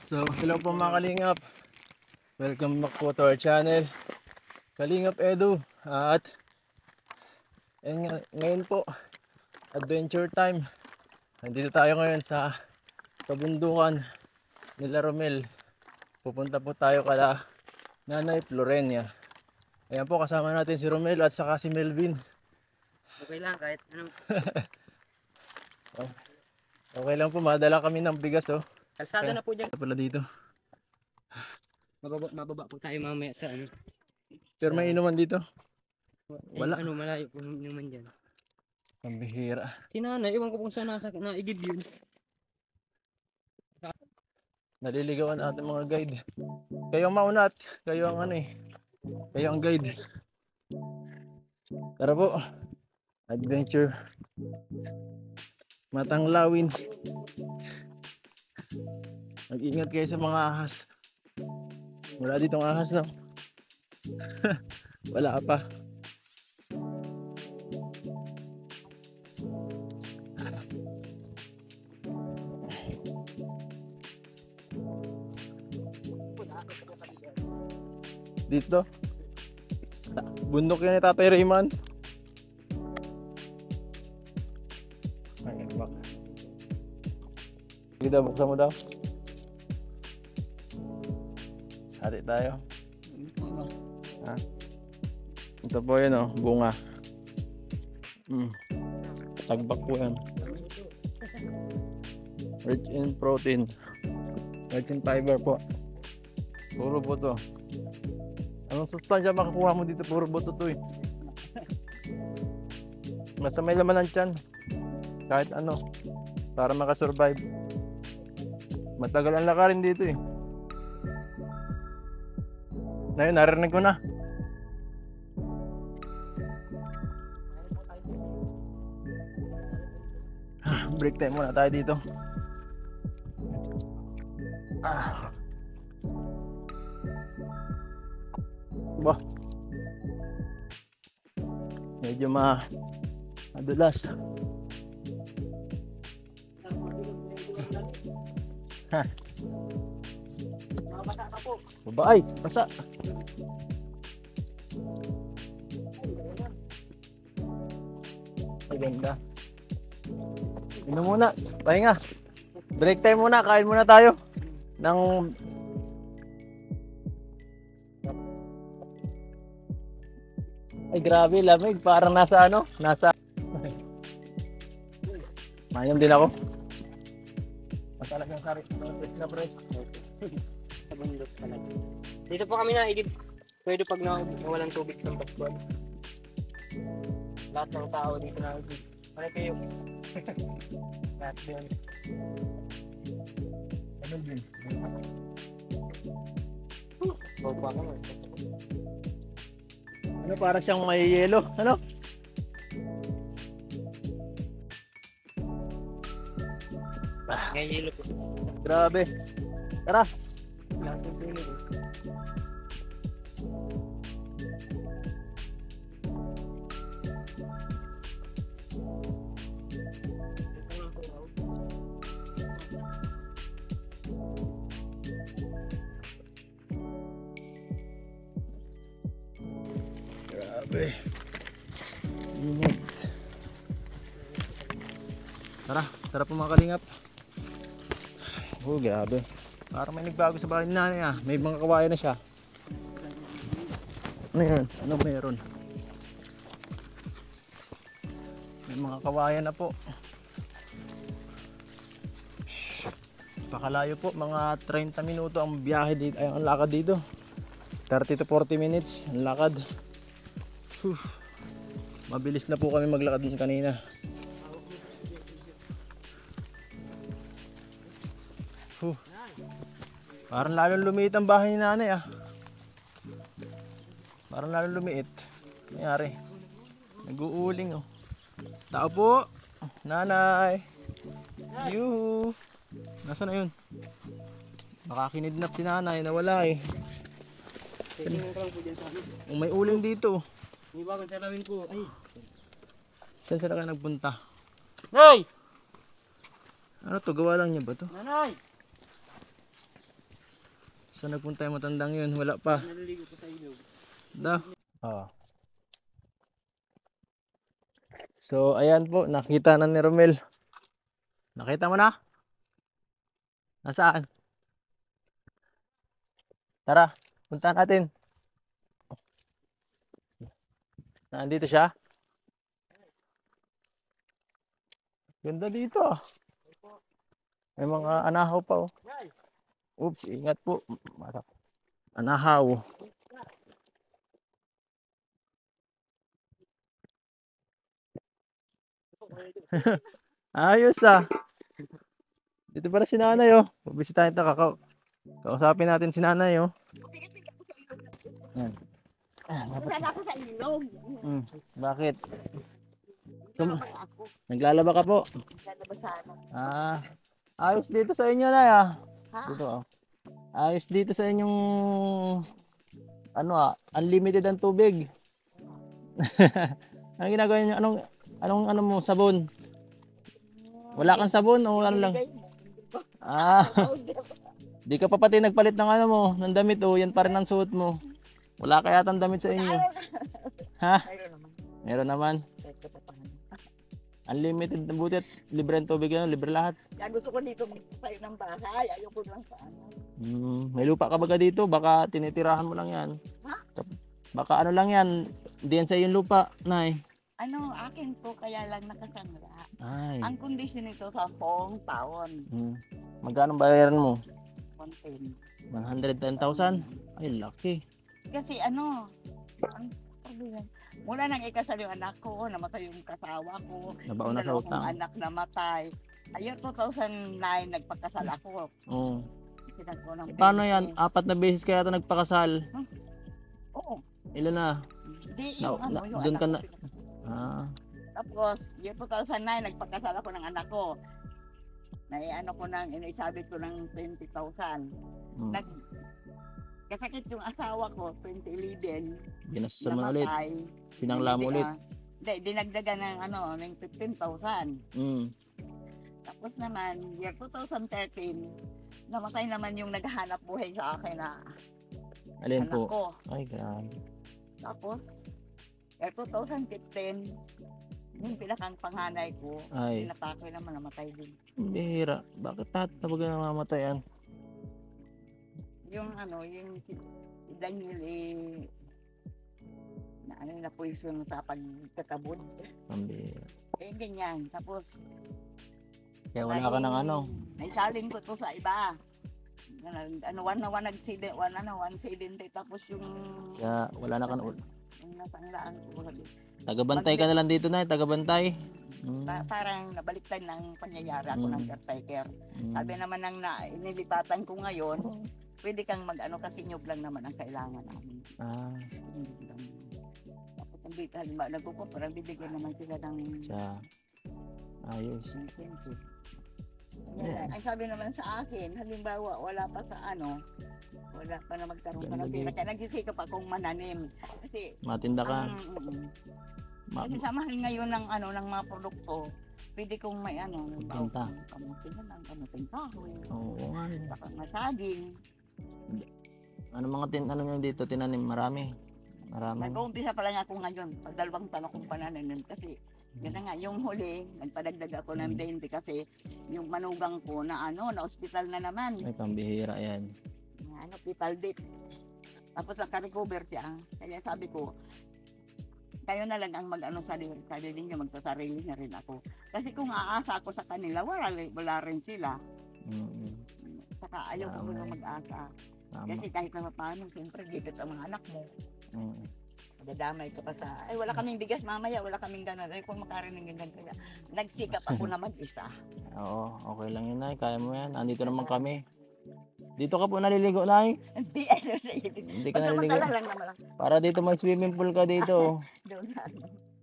So, hello po mga Kalingap. Welcome back po to our channel, Kalingap Edu. At ngayon po, adventure time. Nandito tayo ngayon sa kabundukan nila Romel. Pupunta po tayo kala Nanay Florenia. Ayan po, kasama natin si Romel at saka si Melvin. Okay lang kahit anong Okay lang po, madala kami ng bigas oh. kalsada na po dyan. Pala dito. Mababa po tayo mamaya sa ano. Pero may inuman dito. Wala. Wala. Malayo po naman dyan. Pambihira. Sinana, iwan ko kung saan naigib yun. Naliligawan ating mga guide. Kayo ang mauna at kayo ang kayo ang guide. Tara po. Adventure. Matanglawin. Mag-ingat kayo sa mga ahas. Wala ditong ahas no. Wala pa. Dito. Bundok yan ni Tatay Rayman. Kita buksan mo daw. Hati tayo. Ha? Ito po yun oh, bunga. Tagbak po yan. Rich in protein. Rich in fiber po. Puro buto. Anong sustansya makakuha mo dito? Puro buto to eh. Basta may laman ng tiyan. Kahit ano. Para makasurvive. Matagal ang lakarin dito eh. Ngayon, narinig ko na. Break time muna tayo dito. Bah. Medyo madulas. Babaay, basa. Ay, ganda. Inom muna, pahinga. Break time muna, kain muna tayo. Ay, grabe, lamig. Parang nasa Mayom din ako. Talagang sarit na break. Sa bundok talaga. Dito po kami naigib. Pwede pag nawalan tubig ng Pascual. Lahat ng tao dito naigib. Ano kayo? Lahat yun. Ano din? Bawpa ka mo. Ano, para siyang may yelo? Ano? Ngayon yelo po. Grabe. Tara. Lahat ng tulog. Grabe. Init. Tara po mga Kalingap. Oh, grabe. Parang may nagbago sa bahay ni nanay ah. May mga kawayan na siya. Ano yan? Ano meron? May mga kawayan na po. Pakalayo po. Mga 30 minuto ang biyahe dito. Ay, ang lakad dito. 30 to 40 minutes ang lakad. Mabilis na po kami maglakad din kanina. Parang lalong lumiit ang bahay ni nanay ah. Parang lalong lumiit. Nangyari. Nag-uuling oh. Tao po. Nanay. Yuhu. Nasaan na yun? Baka kinidnap si nanay. Nawala eh. Tingnan ko lang po dyan sa amin. May uling dito. May bagong salawin po. Ay. Saan sila ka nagpunta? Nay! Ano to? Gawa lang niya ba to? Nanay! Saan nagpunta yung matandang yun? Wala pa. Naliligo ko sa ilog. Da. Oh. So, ayan po. Nakita na ni Romel. Nakita mo na? Nasaan? Tara, punta natin. Nandito siya. Ganda dito ah. May mga anahaw pa oh. Oops, ingat po. Anahaw. Ayos ah. Dito pala si nanay oh. Bisitahin tayo kausapin natin si nanay oh. Yan. Wala ako sa ilog. Bakit? Naglalaba ako. Naglalaba ka po? Naglalaba sa ano. Ah, ayos dito sa inyo na ah. Ha? Dito oh. Ayos dito sa inyong ano ah, unlimited ang tubig. Anong ginagawa niyo? Anong mo sabon? Wala kang sabon o ano lang? Binigay mo. Ah, di ka pa pati nagpalit ng ano mo, ng damit oh, yan pa rin ang suot mo. Wala kaya tang damit sa inyo. Ha? Mayroon naman. Meron naman. Ito pa paano. Unlimited na buti at libre ang tubig yan, libre lahat. Kaya gusto ko dito tayo ng bahay. Ayoko lang sa ano. May lupa ka baga dito, baka tinitirahan mo lang yan. Ha? Baka ano lang yan, hindi yan sa iyong lupa, nay. Ano, akin to kaya lang nakasangra. Ay. Ang kondisyon nito sa hometown. Magkano bayaran mo? 110. 110,000? Ay, laki. Kasi ano, ang problema. Mula nang ikasal yung anak ko, namatay yung kasawa ko. Nabaon na yung sa dalawang utang. anak namatay. Ayun, 2009, nagpagkasal ako. Oo. Sinag ko ng Paano 20. yan? 4 na beses kaya ito nagpakasal. Oo. Ilan na? Hindi, yung yung Doon anak ka ko na. Ah, Tapos, yung 2009, nagpagkasal ako ng anak ko. Ano ko nang, inaisabit ko ng 20,000. mm. Kasakit yung asawa ko, 2011. Binasusan mo na ulit. Namatay. Pinangla mo ulit. Hindi, dinagdagan ng ng 15,000. Mm. Tapos naman, year 2013, namatay naman yung naghahanap buhay sa akin na Alin anak po? ko. Ay, grabe. Tapos, year 2015, yung pinakang panganay ko, Ay, pinatake naman, namatay din. bihira. Bakit lahat na baga namamatayan? Yung yung si Daniel na poison sa pagkakabod. Ang bihira. Ganyan. Tapos, Kaya wala ka ng ano. naisalin ko to sa iba. One accident, tapos yung Kaya wala na ka na. yung nasanglaan ko. Tagabantay ka na lang dito na, tagabantay. Parang nabaliktad ng pangyayari ako ng caretaker. Sabi Mm. naman ng inilipatan ko ngayon, pwede kang mag-ano kasi nyug lang naman ang kailangan namin. Ah, Hindi lang. Tapos ang bita, halimbawa nagkukumpara, bibigyan naman sila ng siya. Ayos. incentive. Yeah. Ang sabi naman sa akin, halimbawa wala pa sa wala pa na magkaroon ka Ganda ng pera. dito. Kaya nagsisikap akong mananim. Kasi, Matinda ka. Ma- kasi sa mahal ngayon ng ng mga produkto, pwede kong may Magbenta. kamutin na lang, kamutin kahoy, Oo nga. saka masaging. Ano mga ano nyo dito tinanim? Marami. Marami. Nag-uumpisa pa lang ako ngayon, pag 2 taon akong panananim kasi yun na nga, yung huli, nagpadagdag ako ng 20 kasi yung manugang ko na na ospital na naman. Ay, pambihira yan. Hospital date. Tapos naka-recover siya. Kaya sabi ko, kayo na lang ang sarili niyo, magsasarili na rin ako. Kasi kung aasa ako sa kanila, wala rin sila. Mm. Saka ayaw ko Tama. na mag-asa. Tama. Kasi kahit na paano, siyempre, gigit ang mga anak mo. Mm. Dadamay ka pa sa, wala kaming bigas mamaya, wala kaming ganun. Ay, kung makarinig ganun. Kaya nagsikap ako na mag-isa. Oo, okay lang yun, Nay. Kaya mo yan. Andito naman kami. Dito ka po naliligo, Nay. Hindi, Hindi ka naliligo. Pagsamantala lang naman. Para dito may swimming pool ka dito. Doon na.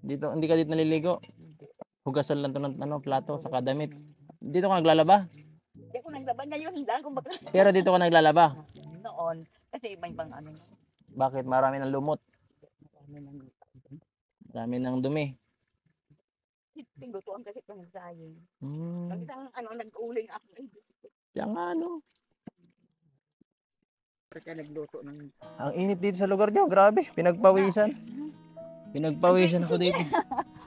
Dito, hindi ka dito naliligo. Hugasan lang to ng plato sa damit. Dito ka naglalaba. Hindi ako naglaban ngayon, hindi ako Pero dito ka naglalaba. noon. Kasi ibang Bakit? Marami ng lumot. marami ng Marami ng dumi. Tinggutuan kasi kung sayang. Hmm. Pag isang nag-uling ako. Yan nga, no. Kaya nagluto ng... Ang init dito sa lugar nyo, grabe. Pinagpawisan. Pinagpawisan ako dito.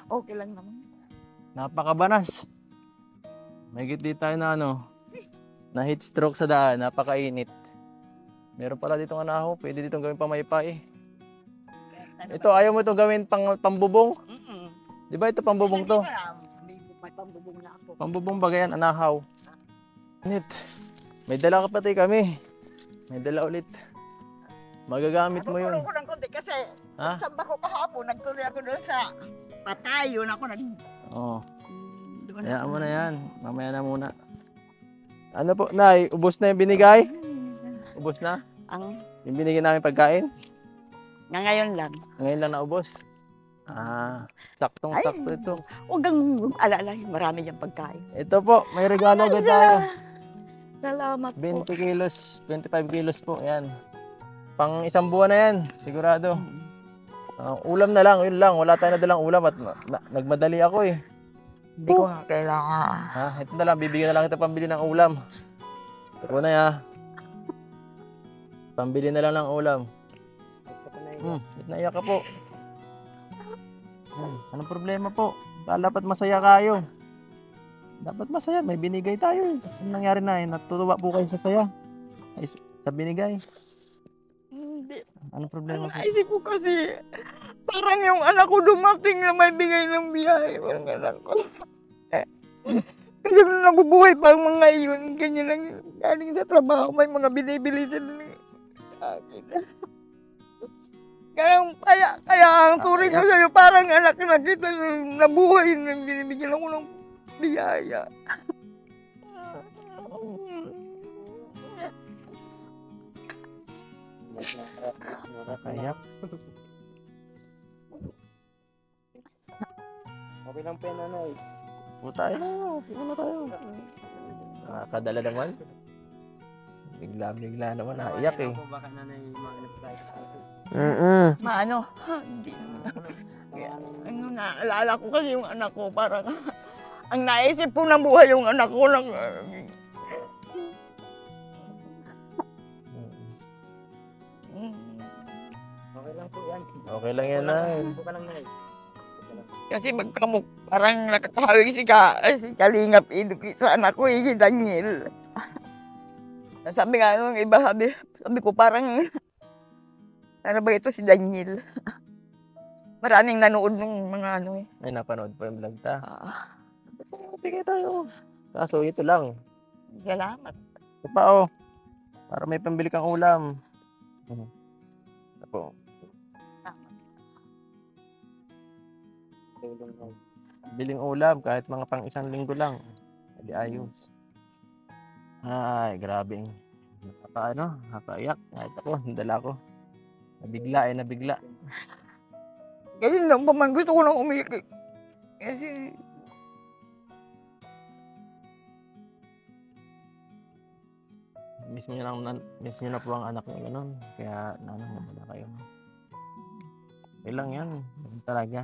Okay lang naman. Napakabanas. May dito tayo na na heat stroke sa daan, napakainit. Meron pala dito nga anahaw, pwede dito gawin pamaypay. Ito, ayaw mo ito gawin pambubong? Di ba ito pambubong to? May pambubong na ako. Pambubong ba yan, anahaw? Init. May dala ka pati kami. May dala ulit. Magagamit mo yun. Ako ng konti kasi Ha? samba ko kahapon, nagtuloy ako doon sa patay. Yun ako Oo. doon Hayaan ako mo na yan. Mamaya na muna. Ano po, Nay? Ubos na yung binigay? Ubos na? Ang Yung binigay namin pagkain? nga ngayon lang. Ngayon lang naubos? Ah, saktong-sakto ito. Huwag kang alala, marami yung pagkain. Ito po, may regalo agad tayo. Salamat po. 20 kilos, 25 kilos po, yan. Pang isang buwan na yan, sigurado. Ulam na lang, yun lang. Wala tayong nadalang ulam at nagmadali ako eh. Hindi ko nga kailangan. Ha, ito na lang, bibigyan na lang kita pambili ng ulam. Ito na ya. Pambili na lang ng ulam. Naiyak ka po. Anong problema po? Dapat masaya kayo. Dapat masaya, may binigay tayo. Anong nangyari na eh? Natutuwa po kayo sa saya. Ay, sa binigay. Hindi. Anong problema po? Naisip ko kasi parang yung anak ko dumating na may bigay ng biyahe. Parang anak ko. Kasi nung nabubuhay pa ang mga iyon, ganyan lang galing sa trabaho, may mga binibili sila sa akin. Kaya ang turing ko sa'yo, parang anak na kita nung nabuhay nang binibigyan ako ng biyaya. Nakakayak. Okay lang po yan, nanay. Tayo na tayo. Nakakadala naman. Bigla naman naiyak eh. Ako baka nanay mahanap tayo sa akin. Maano? Hindi ano, naalala ko kasi yung anak ko, parang ang naisip ko ng buhay yung anak ko lang. Okay lang po yan. Okay lang yan na. Okay lang, nanay. Kasi magkamuk, parang nakakahawig si Kalingap Iduki sa anak ko, si Daniel. Sabi nga nung iba, sabi ko parang, ano ba ito si Daniel? Maraming nanood nung mga ano eh. Ay, napanood po yung vlog ta. Ah, Bigay tayo. Kaso ito lang. salamat. Ito pa oh. Para may pambili kang ulam. Ito po. Biling ulam kahit mga pang isang linggo lang. Hindi ayos. Ay, grabe. Nakaiyak. Kahit ako, dala ko. Nabigla. Kasi nang paman gusto ko nang umikik. Kasi Miss niyo na po ang anak niyo ganun. Kaya wala kayo. Ilang yan. Ganun talaga.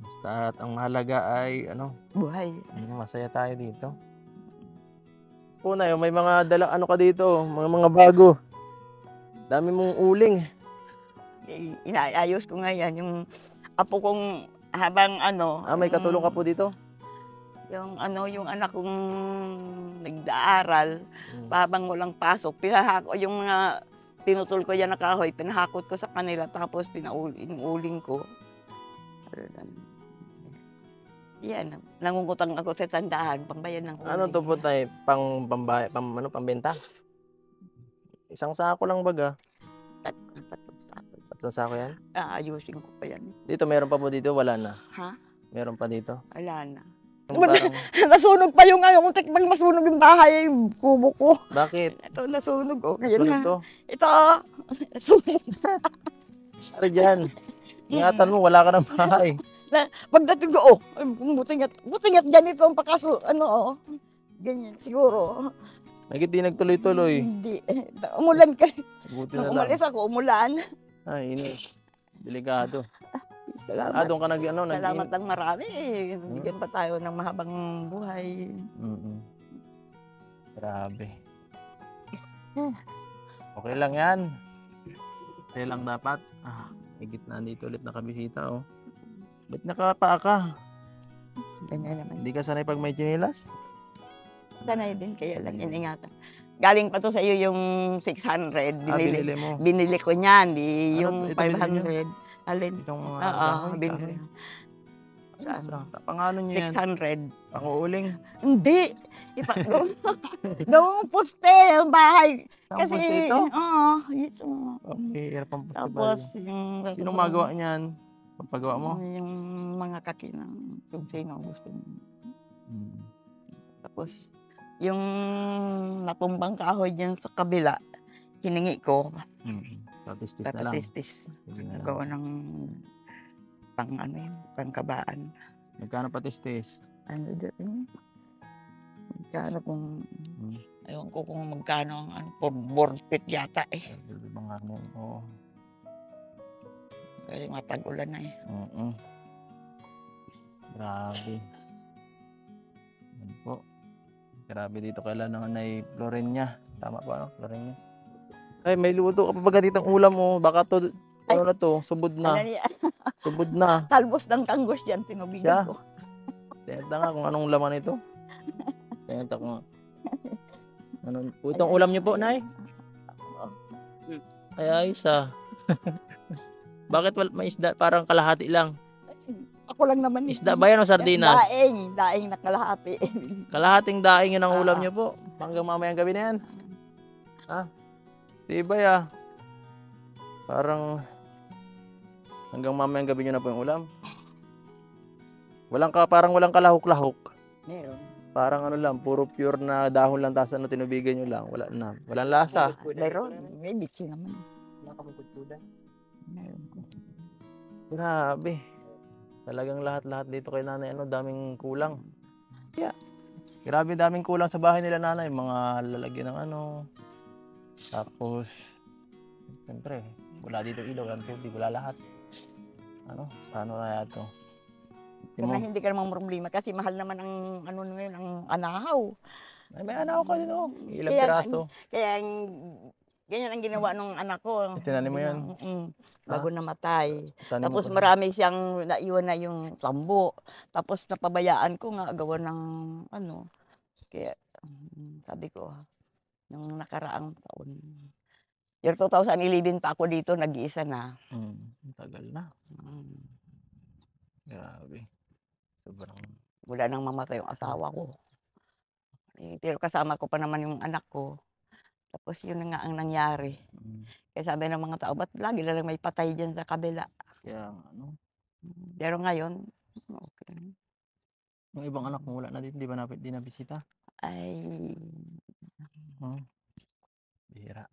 Basta ang mahalaga ay buhay. masaya tayo dito. Una, may mga dala ka dito, mga bago. Dami mong uling. Inaayos ko nga yan. Yung apo kong habang May katulong ka po dito? yung anak kong nag-aaral, habang walang pasok, yung mga pinutol ko yan na kahoy, pinahakot ko sa kanila, tapos inuuling ko. Yan, nangungutang ako sa tandaan, pambayan ng uling. Ano to po tayo? Pambenta? Isang sako lang baga. Tatlong sako yan? Aayusin ko pa yan. Dito, meron pa po dito? Wala na? Ha? Meron pa dito? Wala na. Yung parang, Nasunog pa yung pag masunog yung bahay, yung kubo ko. bakit? Ito, nasunog. Oh, kaya Sunog na. to? Ito, nasunog. Ari dyan. Ingatan mo, wala ka ng bahay. Pagdating ko, butingat ganito ang pakaso, ganyan, siguro. Nagit di nagtuloy-tuloy. Hindi, umulan ka. Buti Nung na lang. umalis ako, umulan. Ay, inis. Delikado. Salamat. Doon ka Salamat lang marami. Bigyan pa tayo ng mahabang buhay. Grabe. Okay lang yan. Okay lang dapat. Higit na dito ulit nakabisita, oh. Ba't nakapaa ka? Ganyan naman. Hindi ka sanay pag may chinilas? Sanay din, kaya lang iningatan. Galing pa to sa iyo yung 600. Binili mo. Binili ko niyan, di Ano yung ito binili 500. Alin? Itong mga Oo, kahoy, binili. Saan? Pangano nyo yan? 600. Pang-uuling. Hindi. Gawang poste, yung bahay. Saan Kasi, po ito? oo, yes, oo. Okay, hirap ang festival. Tapos, yung... Sinong magawa niyan? Pagpagawa mo? Yung mga kakinang kung sino gusto mo. Tapos, yung natumbang kahoy dyan sa kabila, hiningi ko. Patistis na lang. Patistis. Sige na lang. Gawa ng pang ano yun, pangkabaan. Magkano patistis? Ano doon? Magkano kung... Ewan ko kung magkano ang ano, for board feet yata eh. Mga ano, oo. Kaya matag-ulan na eh. Grabe. Yan po. Grabe dito kailan ng Nanay Florenia. Tama ba, no? Florenia. Ay, may luto ka pa ba ganitong ulam mo? Baka to, ano na to, subod na. Ano yan? Subod na. Talbos ng kanggos dyan, tinubigan ko. Tenta nga kung anong laman ito. Tenta ko nga. Ano, itong ulam niyo po, Nay? Ay, ayos ah. Bakit may isda? Parang kalahati lang. Ako lang naman. Isda ba yan o sardinas? Daing na kalahati. Kalahating daing yun ang ulam niyo po. Hanggang mamayang gabi na yan. Ha? Tibay ah. Parang hanggang mamayang gabi nyo na po yung ulam. Parang walang kalahok-lahok. Meron. Parang ano lang, puro pure na dahon lang, tapos ano, tinubigan nyo lang. Wala na. Walang lasa. Meron. May bitsi naman. Nakapagpagpudan. Meron. Grabe. Talagang lahat-lahat dito kay nanay, ano, daming kulang. Yeah. Grabe daming kulang sa bahay nila nanay. Mga lalagyan ng ano. Tapos, siyempre, wala dito ilaw, walang tubig, wala lahat. Ano? Paano kaya ito? Kaya hindi ka namang problema kasi mahal naman ang ano na yun, ang anahaw. Ay, may anak ko dito. Ilang Kaya- piraso. Kaya ganyan ang ginawa ng anak ko. Tinanim mo yan? Bago namatay. Tanim mo Tapos ko. marami siyang naiwan na yung tambo. Tapos napabayaan ko nga gawa ng ano. Kaya sabi ko, nung nakaraang taon. Year 2011 pa ako dito, nag-iisa na. Tagal na. Grabe. Sobrang. Wala nang mamatay yung asawa ko. Pero kasama ko pa naman yung anak ko. Tapos yun na nga ang nangyari. Kaya sabi ng mga tao, ba't lagi na lang may patay dyan sa kabila? Kaya ano. Pero ngayon, okay. Yung ibang anak mo wala na dito, di ba di nabisita? Ay, Bihira.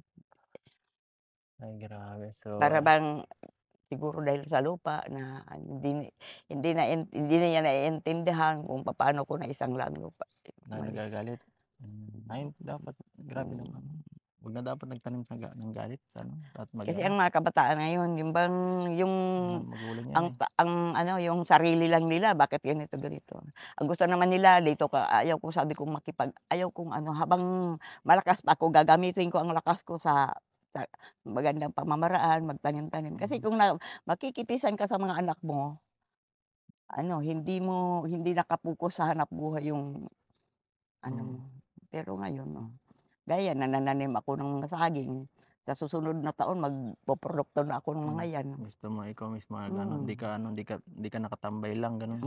Ay, grabe. So, para bang siguro dahil sa lupa na hindi niya naiintindihan kung paano ko na isang lang lupa. nagagalit. Ay, dapat, grabe naman. Huwag na dapat nagtanim ng galit sa ano. Kasi ang mga kabataan ngayon, yung bang yung magulang yan. ang ano, yung sarili lang nila, bakit ganito ganito. Ang gusto naman nila dito ka, ayaw ko sabi kong ayaw kong ano, habang malakas pa ako gagamitin ko ang lakas ko sa magandang pamamaraan, magtanim-tanim. Kasi kung makikipisan ka sa mga anak mo, ano, hindi nakapokus sa hanap buhay yung ano mo. Pero ngayon, gaya nanananim ako ng mga saging. Sa susunod na taon magpoprodukto na ako ng mga yan. Gusto mo ikaw mismo gano'n, hindi ka nakatambay lang gano'n.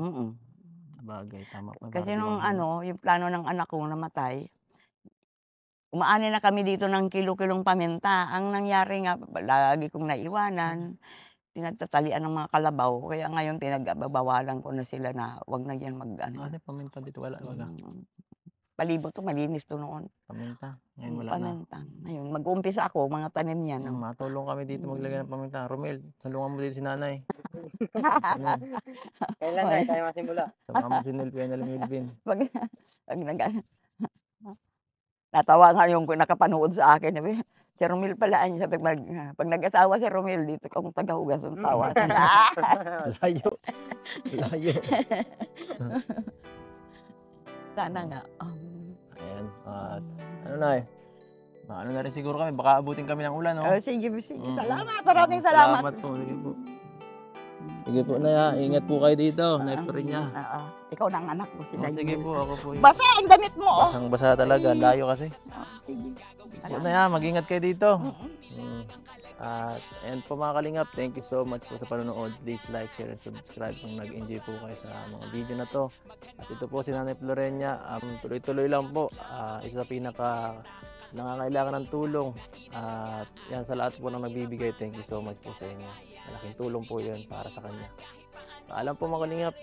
Bagay, tama pa. Kasi nung ano, yung plano ng anak ko namatay, umaani na kami dito ng kilo-kilong paminta. Ang nangyari nga, lagi kong naiwanan, pinagtatalian ng mga kalabaw. Kaya ngayon pinagbabawalan ko na sila na wag na yan mag-ano. Ano paminta dito? Wala. Palibot to, malinis to noon. Paminta. Ngayon wala na. Paminta. Ngayon, mag-uumpisa ako, mga tanim yan. Matulong kami dito maglagay ng paminta. Romel, salungan mo dito si nanay. Kailan na tayo masimula? Sama mo si Nelvin na Melvin. Pag natawa nga yung nakapanood sa akin. Sabi, si Romel pala, sabi, pag nag-asawa si Romel, dito kung tagahugas ang tawa. Layo. Layo. Sana nga. Ayan. At ano na Ano na rin siguro kami, baka abutin kami ng ulan, no? Sige. Mm. Salamat. Maraming salamat. Po, sige po. Sige po na, ingat po kayo dito, Nay Florenia. Oo. Ikaw na ang anak ko, si Oh, Daniel. sige po, ako po. Basa ang damit mo, oh. Basang basa talaga, layo kasi. Sige. Po na mag-ingat kayo dito. Mm. At and po mga kalingap, thank you so much po sa panonood. Please like, share, and subscribe kung nag-enjoy po kayo sa mga video na to. At ito po si Nanay Florenia, tuloy-tuloy lang po. Isa sa pinaka nangangailangan ng tulong. At yan sa lahat po na nagbibigay, thank you so much po sa inyo. Malaking tulong po yun para sa kanya. Paalam po mga kalingap.